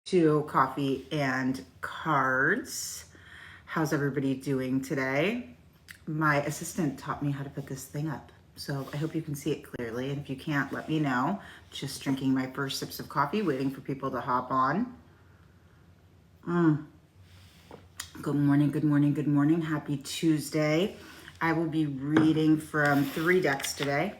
To Coffee and Cards. How's everybody doing today? My assistant taught me how to put this thing up, so I hope you can see it clearly. And if you can't, let me know. Just drinking my first sips of coffee, waiting for people to hop on. Good morning, good morning, good morning. Happy Tuesday. I will be reading from 3 decks today.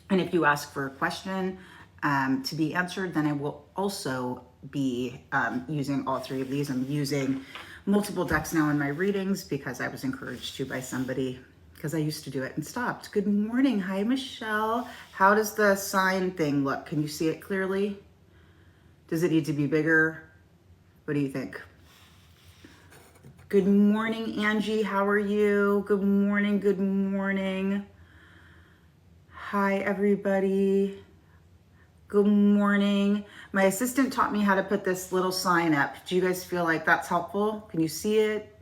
And if you ask for a question to be answered, then I will also be using all 3 of these. I'm using multiple decks now in my readings because I was encouraged to by somebody, because I used to do it and stopped. Good morning. Hi, Michelle. How does the sign thing look? Can you see it clearly? Does it need to be bigger? What do you think? Good morning, Angie. How are you? Good morning. Good morning. Hi, everybody. Good morning. My assistant taught me how to put this little sign up. Do you guys feel like that's helpful? Can you see it?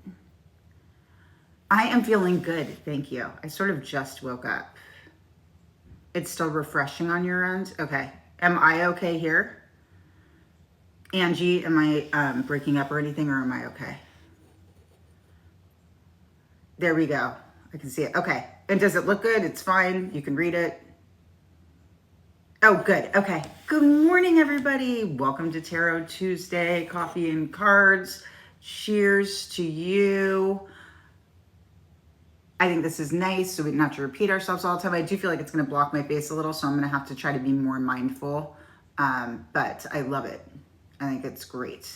I am feeling good, thank you. I sort of just woke up. It's still refreshing on your end? Okay. Am I okay here? Angie, am I breaking up or anything, or am I okay? There we go. I can see it. Okay. And does it look good? It's fine. You can read it. Oh, good. Okay. Good morning, everybody. Welcome to Tarot Tuesday, Coffee and Cards. Cheers to you. I think this is nice, so we don't have to repeat ourselves all the time. I do feel like it's going to block my face a little, so I'm going to have to try to be more mindful. But I love it. I think it's great.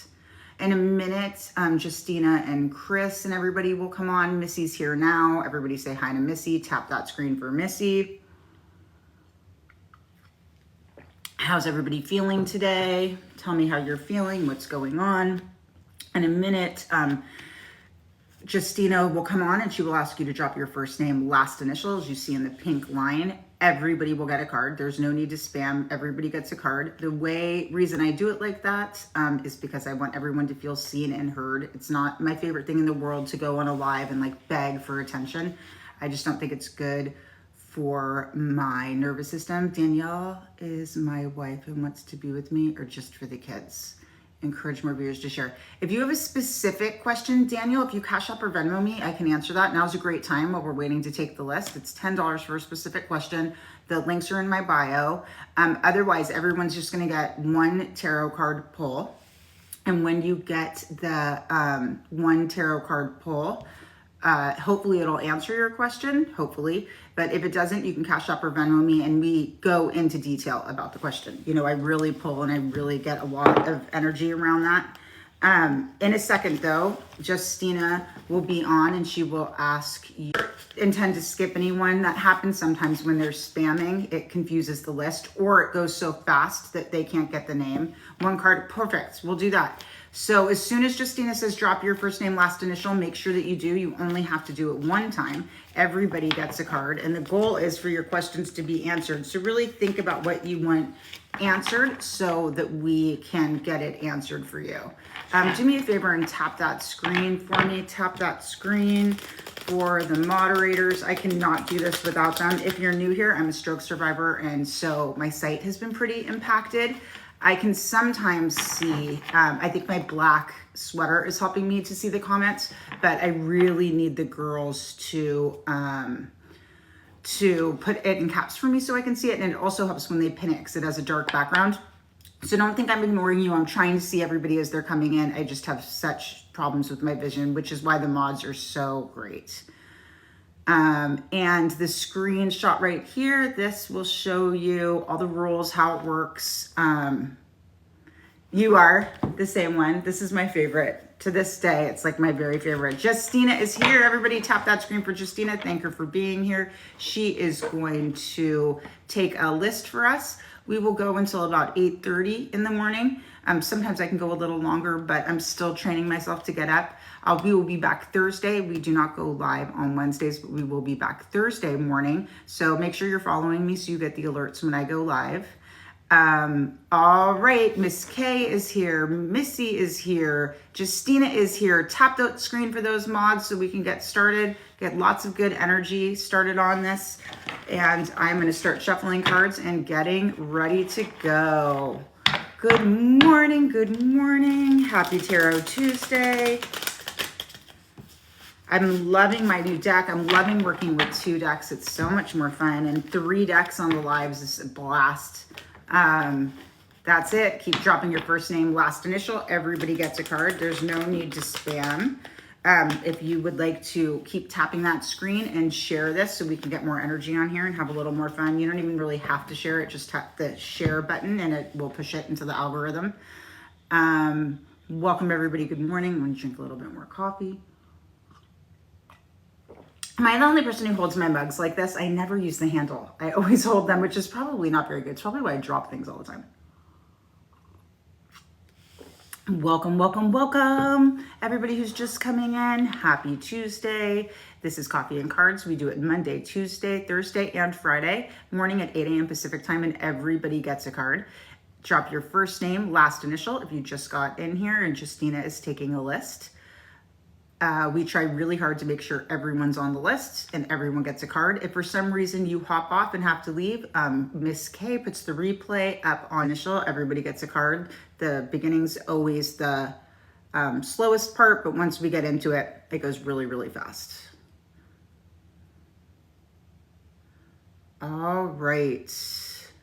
In a minute, Justina and Chris and everybody will come on. Missy's here now. Everybody say hi to Missy. Tap that screen for Missy. How's everybody feeling today? Tell me how you're feeling, what's going on. In a minute, Justina will come on and she will ask you to drop your first name, last initial, as you see in the pink line. Everybody will get a card. There's no need to spam. Everybody gets a card. The reason I do it like that is because I want everyone to feel seen and heard. It's not my favorite thing in the world to go on a live and like beg for attention. I just don't think it's good for my nervous system. Danielle is my wife and wants to be with me, or just for the kids? Encourage more viewers to share. If you have a specific question, Daniel, if you Cash App or Venmo me, I can answer that. Now's a great time while we're waiting to take the list. It's $10 for a specific question. The links are in my bio. Otherwise, everyone's just going to get one tarot card pull. And when you get the one tarot card pull, hopefully it'll answer your question, hopefully. But if it doesn't, you can Cash App or Venmo me and we go into detail about the question. You know, I really pull and I really get a lot of energy around that. In a second though, Justina will be on and she will ask you, intend to skip anyone. That happens sometimes when they're spamming. It confuses the list, or it goes so fast that they can't get the name. One card, perfect, we'll do that. So as soon as Justina says drop your first name, last initial, make sure that you do. You only have to do it one time. Everybody gets a card. And the goal is for your questions to be answered. So really think about what you want answered so that we can get it answered for you. Do me a favor and tap that screen for me. Tap that screen for the moderators. I cannot do this without them. If you're new here, I'm a stroke survivor, and so my site has been pretty impacted. I can sometimes see, I think my black sweater is helping me to see the comments, but I really need the girls to put it in caps for me so I can see it. And it also helps when they pin it because it has a dark background. So don't think I'm ignoring you. I'm trying to see everybody as they're coming in. I just have such problems with my vision, which is why the mods are so great. And the screenshot right here, this will show you all the rules, how it works. You are the same one. This is my favorite. To this day, it's like my very favorite. Justina is here. Everybody tap that screen for Justina. Thank her for being here. She is going to take a list for us. We will go until about 8:30 in the morning. Sometimes I can go a little longer, but I'm still training myself to get up. We will be back Thursday. We do not go live on Wednesdays, but we will be back Thursday morning. So make sure you're following me so you get the alerts when I go live. All right, Miss K is here, Missy is here, Justina is here. Tap the screen for those mods so we can get started, get lots of good energy started on this. And I'm going to start shuffling cards and getting ready to go. Good morning, good morning. Happy Tarot Tuesday. I'm loving my new deck. I'm loving working with 2 decks. It's so much more fun. And 3 decks on the lives is a blast. That's it. Keep dropping your first name, last initial. Everybody gets a card. There's no need to spam. If you would like to keep tapping that screen and share this so we can get more energy on here and have a little more fun. You don't even really have to share it. Just tap the share button and it will push it into the algorithm. Welcome everybody. Good morning. I'm going to drink a little bit more coffee. Am I the only person who holds my mugs like this? I never use the handle. I always hold them, which is probably not very good. It's probably why I drop things all the time. Welcome, welcome, welcome. Everybody who's just coming in, happy Tuesday. This is Coffee and Cards. We do it Monday, Tuesday, Thursday, and Friday morning at 8 a.m. Pacific time, and everybody gets a card. Drop your first name, last initial if you just got in here, and Justina is taking a list. We try really hard to make sure everyone's on the list and everyone gets a card. If for some reason you hop off and have to leave, Miss K puts the replay up on initial. Everybody gets a card. The beginning's always the slowest part, but once we get into it, it goes really, really fast. All right.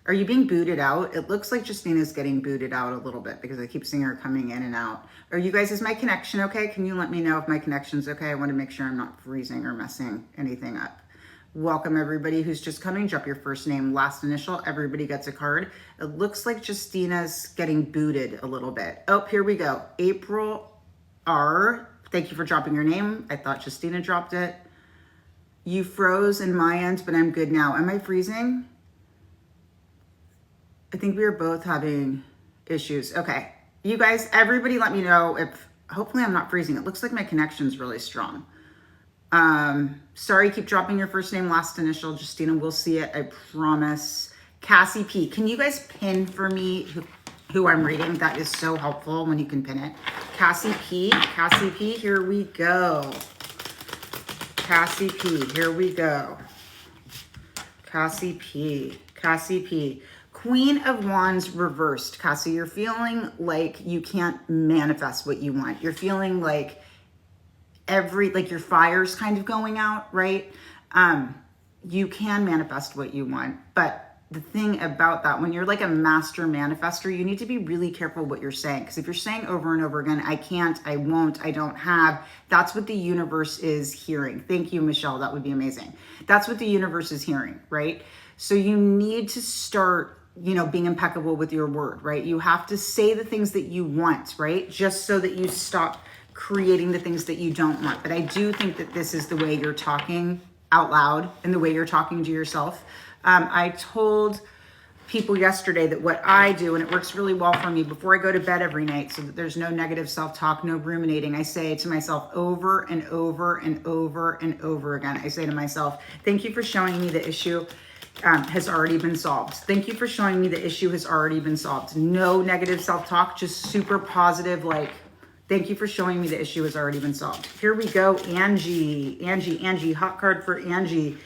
Are you being booted out? It looks like Justina's getting booted out a little bit because I keep seeing her coming in and out. Are you guys, is my connection okay? Can you let me know if my connection's okay? I want to make sure I'm not freezing or messing anything up. Welcome everybody who's just coming. Drop your first name, last initial. Everybody gets a card. It looks like Justina's getting booted a little bit. Oh, here we go. April R. Thank you for dropping your name. I thought Justina dropped it. You froze in my end, but I'm good now. Am I freezing? I think we are both having issues. Okay. You guys, everybody let me know if, hopefully I'm not freezing. It looks like my connection's really strong. Sorry, keep dropping your first name, last initial. Justina, we'll see it, I promise. Cassie P. Can you guys pin for me who I'm reading? That is so helpful when you can pin it. Cassie P, here we go. Cassie P, here we go. Cassie P. Queen of Wands reversed. Cassie, you're feeling like you can't manifest what you want. You're feeling like your fire's kind of going out, right? You can manifest what you want, but the thing about that, when you're like a master manifester, you need to be really careful what you're saying. Because if you're saying over and over again, I can't, I won't, I don't have, that's what the universe is hearing. Thank you, Michelle. That would be amazing. That's what the universe is hearing, right? So you need to start, being impeccable with your word, right? You have to say the things that you want, right? Just so that you stop creating the things that you don't want. But I do think that this is the way you're talking out loud and the way you're talking to yourself. I told people yesterday that what I do, and it works really well for me before I go to bed every night so that there's no negative self-talk, no ruminating. I say to myself over and over and over and over again. I say to myself, thank you for showing me the issue has already been solved. Thank you for showing me the issue has already been solved. No negative self-talk, just super positive, like, thank you for showing me the issue has already been solved. Here we go, Angie, hot card for Angie.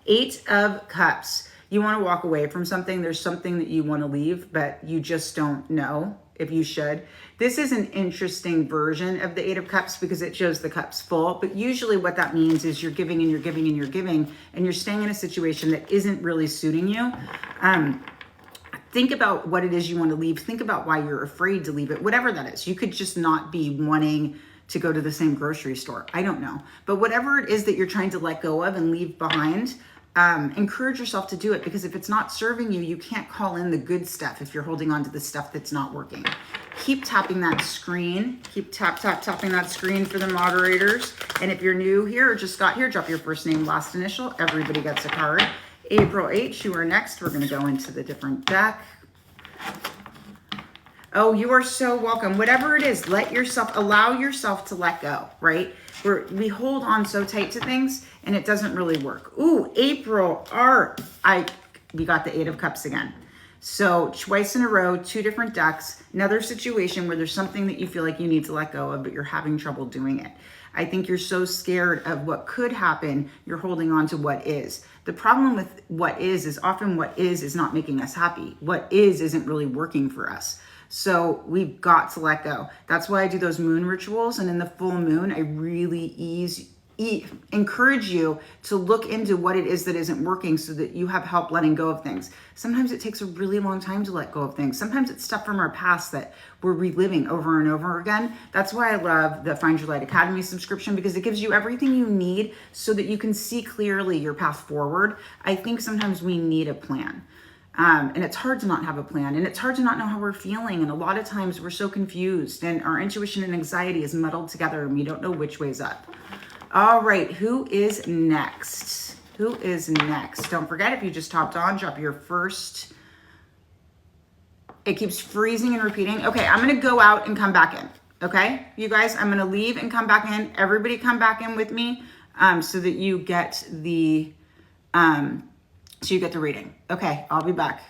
8 of Cups. You want to walk away from something. There's something that you want to leave, but you just don't know if you should. This is an interesting version of the 8 of Cups because it shows the cups full, but usually what that means is you're giving and you're giving and you're giving, and you're staying in a situation that isn't really suiting you. Think about what it is you want to leave. Think about why you're afraid to leave it, whatever that is. You could just not be wanting to go to the same grocery store. I don't know. But whatever it is that you're trying to let go of and leave behind, encourage yourself to do it, because if it's not serving you, you can't call in the good stuff if you're holding on to the stuff that's not working. Keep tapping that screen. Keep tapping that screen for the moderators. And if you're new here or just got here, drop your first name, last initial. Everybody gets a card. April H, you are next. We're going to go into the different deck. Oh, you are so welcome. Whatever it is, allow yourself to let go, right? We hold on so tight to things and it doesn't really work. Ooh, April R. We got the 8 of Cups again. So twice in a row, 2 different decks, another situation where there's something that you feel like you need to let go of, but you're having trouble doing it. I think you're so scared of what could happen, you're holding on to what is. The problem with what is often what is not making us happy. What is isn't really working for us. So we've got to let go. That's why I do those moon rituals. And in the full moon, I really encourage you to look into what it is that isn't working so that you have help letting go of things. Sometimes it takes a really long time to let go of things. Sometimes it's stuff from our past that we're reliving over and over again. That's why I love the Find Your Light Academy subscription, because it gives you everything you need so that you can see clearly your path forward. I think sometimes we need a plan. And it's hard to not have a plan, and it's hard to not know how we're feeling. And a lot of times we're so confused, and our intuition and anxiety is muddled together, and we don't know which way's up. All right, who is next? Who is next? Don't forget, if you just hopped on, drop your first. It keeps freezing and repeating. Okay, I'm going to go out and come back in. Okay, you guys, I'm going to leave and come back in. Everybody come back in with me so that you get the reading. Okay, I'll be back.